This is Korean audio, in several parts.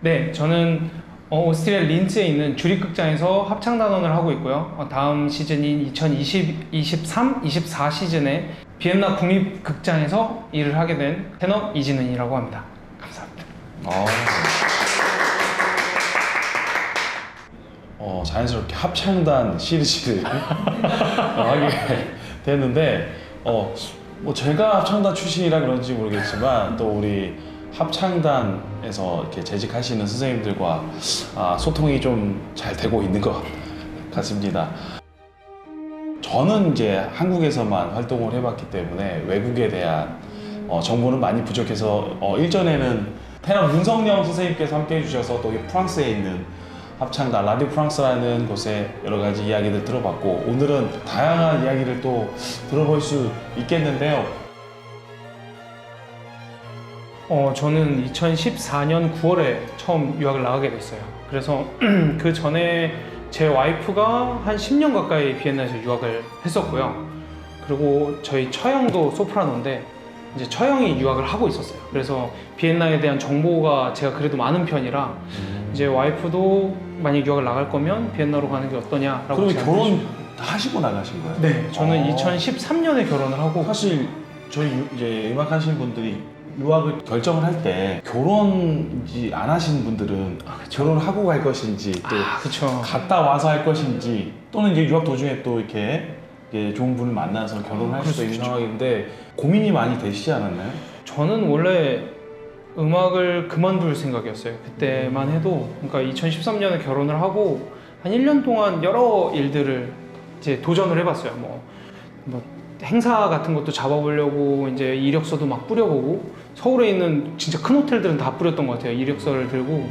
네, 저는 오스트리아 린츠에 있는 주립 극장에서 합창단원을 하고 있고요. 다음 시즌인 2023, 24 시즌에 비엔나 국립극장에서 일을 하게 된 테너 이진은이라고 합니다. 감사합니다. 자연스럽게 합창단 시리즈를 하게 됐는데 뭐 제가 합창단 출신이라 그런지 모르겠지만 또 우리 합창단에서 이렇게 재직하시는 선생님들과 소통이 좀 잘 되고 있는 것 같습니다. 저는 이제 한국에서만 활동을 해봤기 때문에 외국에 대한 정보는 많이 부족해서 일전에는 테너 문성령 선생님께서 함께 해주셔서 또 프랑스에 있는 합창단 라디오 프랑스라는 곳에 여러 가지 이야기들 들어봤고, 오늘은 다양한 이야기를 또 들어볼 수 있겠는데요. 저는 2014년 9월에 처음 유학을 나가게 됐어요. 그래서 그 전에 제 와이프가 한 10년 가까이 비엔나에서 유학을 했었고요. 그리고 저희 처형도 소프라노인데 이제 처형이 유학을 하고 있었어요. 그래서 비엔나에 대한 정보가 제가 그래도 많은 편이라 이제 와이프도 만약 유학을 나갈 거면 비엔나로 가는 게 어떠냐라고. 그러면 결혼하시고 나가신 거예요? 네, 저는 2013년에 결혼을 하고. 사실 저희 이제 음악 하시는 분들이 유학을 결정을 할 때 결혼인지 안 하시는 분들은 결혼을 하고 갈 것인지 또 그쵸. 갔다 와서 할 것인지, 또는 이제 유학 도중에 또 이렇게 좋은 분을 만나서 결혼할 수도 있는 상황인데 고민이 많이 되시지 않았나요? 저는 원래 음악을 그만둘 생각이었어요. 그때만 해도. 그러니까 2013년에 결혼을 하고 한 1년 동안 여러 일들을 이제 도전을 해봤어요. 뭐 행사 같은 것도 잡아보려고 이제 이력서도 막 뿌려보고, 서울에 있는 진짜 큰 호텔들은 다 뿌렸던 것 같아요. 이력서를 들고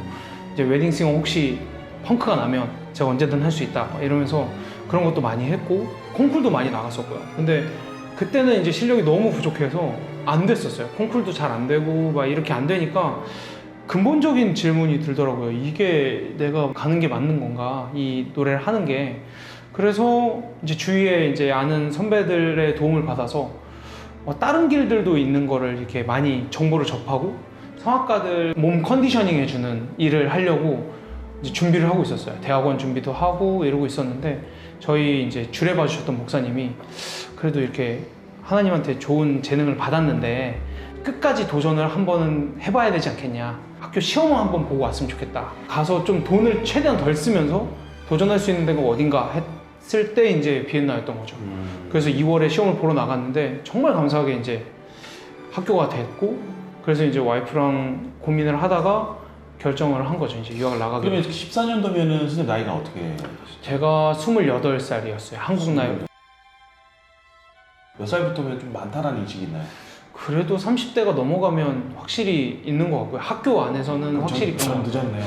이제 웨딩싱어 혹시 펑크가 나면 제가 언제든 할 수 있다 이러면서 그런 것도 많이 했고, 콩쿨도 많이 나갔었고요. 근데 그때는 이제 실력이 너무 부족해서 안 됐었어요. 콩쿨도 잘 안 되고 막 이렇게 안 되니까 근본적인 질문이 들더라고요. 이게 내가 가는 게 맞는 건가? 이 노래를 하는 게. 그래서 이제 주위에 이제 아는 선배들의 도움을 받아서 다른 길들도 있는 거를 이렇게 많이 정보를 접하고, 성악가들 몸 컨디셔닝 해주는 일을 하려고 이제 준비를 하고 있었어요. 대학원 준비도 하고 이러고 있었는데, 저희 이제 주례봐 주셨던 목사님이 그래도 이렇게 하나님한테 좋은 재능을 받았는데 끝까지 도전을 한번 해봐야 되지 않겠냐, 학교 시험을 한번 보고 왔으면 좋겠다, 가서 좀 돈을 최대한 덜 쓰면서 도전할 수 있는 데가 어딘가 했을 때 이제 비엔나였던 거죠. 그래서 2월에 시험을 보러 나갔는데 정말 감사하게 이제 합격가 됐고, 그래서 이제 와이프랑 고민을 하다가 결정을 한 거죠. 이제 유학을 나가게. 그러면 14년도면은 선생님 나이가 어떻게 되시죠? 제가 28살이었어요. 한국 나이. 몇 살부터면 좀 많다라는 인식이 있나요? 그래도 30대가 넘어가면 확실히 있는 것 같고요. 학교 안에서는 확실히 좀 늦었네요.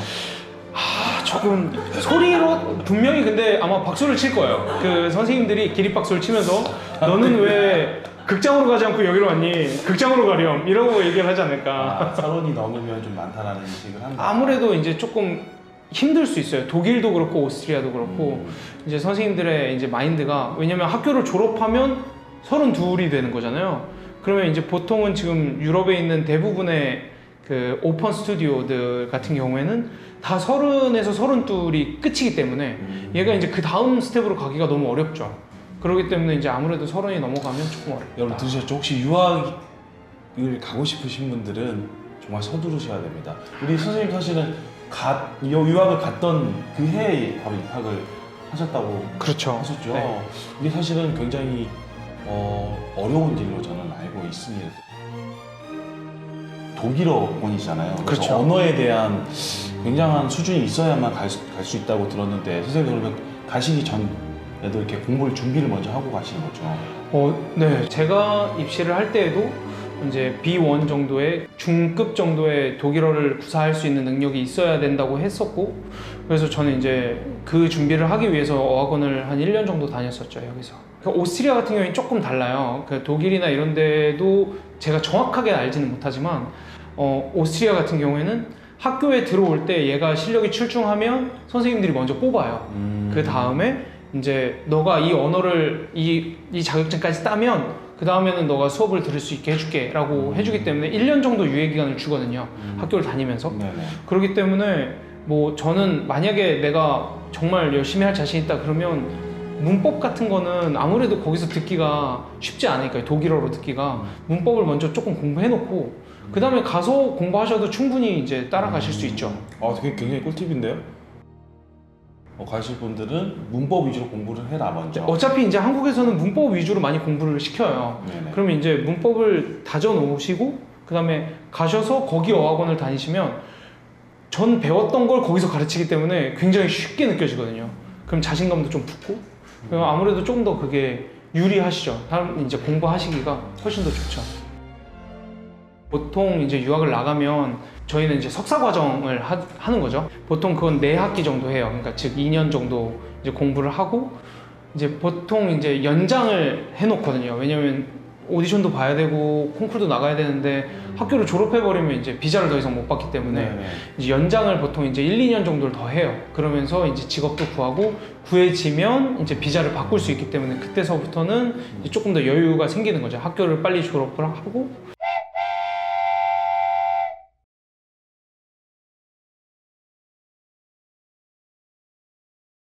조금 소리로 분명히, 근데 아마 박수를 칠 거예요. 그 선생님들이 기립박수를 치면서 너는 왜 극장으로 가지 않고 여기로 왔니? 극장으로 가렴 이러고 얘기를 하지 않을까. 서른이 넘으면 좀 많다라는 인식을 합니다. 아무래도 이제 조금 힘들 수 있어요. 독일도 그렇고 오스트리아도 그렇고 이제 선생님들의 이제 마인드가, 왜냐면 학교를 졸업하면 32이 되는 거잖아요. 그러면 이제 보통은 지금 유럽에 있는 대부분의 그 오픈 스튜디오들 같은 경우에는 다 30에서 32이 끝이기 때문에 얘가 이제 그 다음 스텝으로 가기가 너무 어렵죠. 그렇기 때문에 이제 아무래도 30이 넘어가면 조금 어렵다. 여러분 들으셨죠? 혹시 유학을 가고 싶으신 분들은 정말 서두르셔야 됩니다. 우리 선생님 사실은 유학을 갔던 그 해에 바로 입학을 하셨다고 그렇죠. 하셨죠? 네. 이게 사실은 굉장히 어려운 일로 저는 알고 있습니다. 독일어권이잖아요. 그래서 그렇죠. 언어에 대한 굉장한 수준이 있어야만 갈 수 있다고 들었는데, 선생님 그러면 가시기 전에도 이렇게 공부를 준비를 먼저 하고 가시는 거죠? 네. 제가 입시를 할 때에도 이제 B1 정도의 중급 정도의 독일어를 구사할 수 있는 능력이 있어야 된다고 했었고, 그래서 저는 이제 그 준비를 하기 위해서 어학원을 한 1년 정도 다녔었죠, 여기서. 오스트리아 같은 경우에는 조금 달라요. 독일이나 이런 데도 제가 정확하게 알지는 못하지만 오스트리아 같은 경우에는 학교에 들어올 때 얘가 실력이 출중하면 선생님들이 먼저 뽑아요. 그 다음에 이제 너가 이 언어를 이 자격증까지 따면 그 다음에는 너가 수업을 들을 수 있게 해줄게 라고 해주기 때문에 1년 정도 유예 기간을 주거든요. 학교를 다니면서. 네네. 그렇기 때문에 뭐 저는 만약에 내가 정말 열심히 할 자신 있다 그러면 문법 같은 거는 아무래도 거기서 듣기가 쉽지 않으니까요. 독일어로 듣기가 문법을 먼저 조금 공부해 놓고 그 다음에 가서 공부하셔도 충분히 이제 따라가실 수 있죠. 되게 굉장히 꿀팁인데요. 가실 분들은 문법 위주로 공부를 해라 먼저. 어차피 이제 한국에서는 문법 위주로 많이 공부를 시켜요. 네네. 그러면 이제 문법을 다져 놓으시고 그 다음에 가셔서 거기 어학원을 다니시면 전 배웠던 걸 거기서 가르치기 때문에 굉장히 쉽게 느껴지거든요. 그럼 자신감도 좀 붙고 그럼 아무래도 좀 더 그게 유리하시죠. 다음 이제 공부하시기가 훨씬 더 좋죠. 보통 이제 유학을 나가면 저희는 이제 석사 과정을 하는 거죠. 보통 그건 4학기 정도 해요. 그러니까 즉 2년 정도 이제 공부를 하고 이제 보통 이제 연장을 해놓거든요. 왜냐면 오디션도 봐야 되고 콩쿠르도 나가야 되는데 학교를 졸업해버리면 이제 비자를 더 이상 못 받기 때문에 네네. 이제 연장을 보통 이제 1, 2년 정도를 더 해요. 그러면서 이제 직업도 구하고 구해지면 이제 비자를 바꿀 수 있기 때문에 그때서부터는 이제 조금 더 여유가 생기는 거죠. 학교를 빨리 졸업을 하고